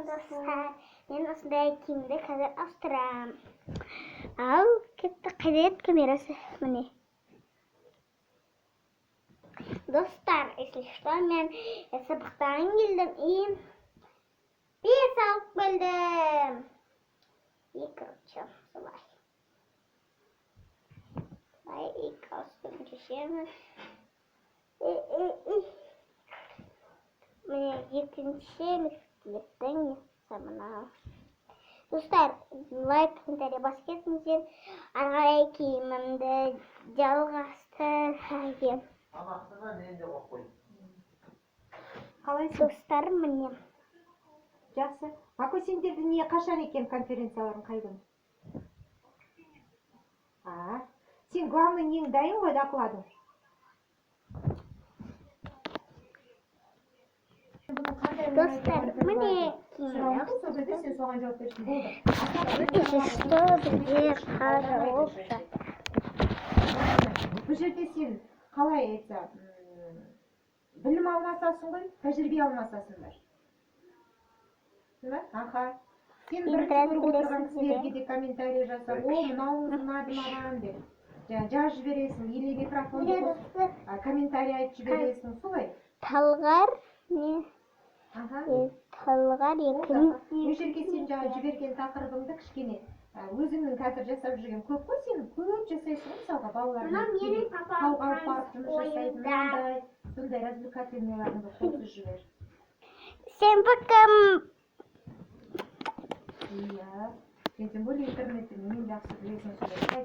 достар. Мен осындай киімді қазір ауыстырамын. Ал кетті қайда камерасы? Міне. Достар, если что, мен сабақтан келдім и бес алып келдім. И, короче, солай. И костюм шешеміз. Міне екінші мектептің самына. Достар, лайк, комментарий басып кетіңіздер. Ары қарай киімімді жалғастырайын. Достар, міне. Жақсы. Ако, сендерді не қашан екен конференцияларын қайдың? Сен главный нең дайын ғой докладың? Достар, міне киімім. Сен соған жауап берсін болды. Что бізде қазір оқша? Бұл жерде сен қалай айтса, білім алмасасың ғой, тәжірибе алмасасыңдар. Аха. Сен бірінші көріп отырған кісілерге де комментарий жасап, о, мынауыңыз ұнады маған деп. Жаз жібересің, или микрофонды қосып, комментарий айтып жібересің, солай. Талғар не? Талғар екін. Бұл жерге сен жіберген тақырыбыңды кішкене өзіңнің қазір жасап жүрген көп қой, сен көп жасайсың, мысалға балалардың тауға барып жұмыс жасайтын, сондай развлекательныйларыңды қосып жібер. Всем пока! Иә, сен тем более интернетті немен жақсы білесің, солай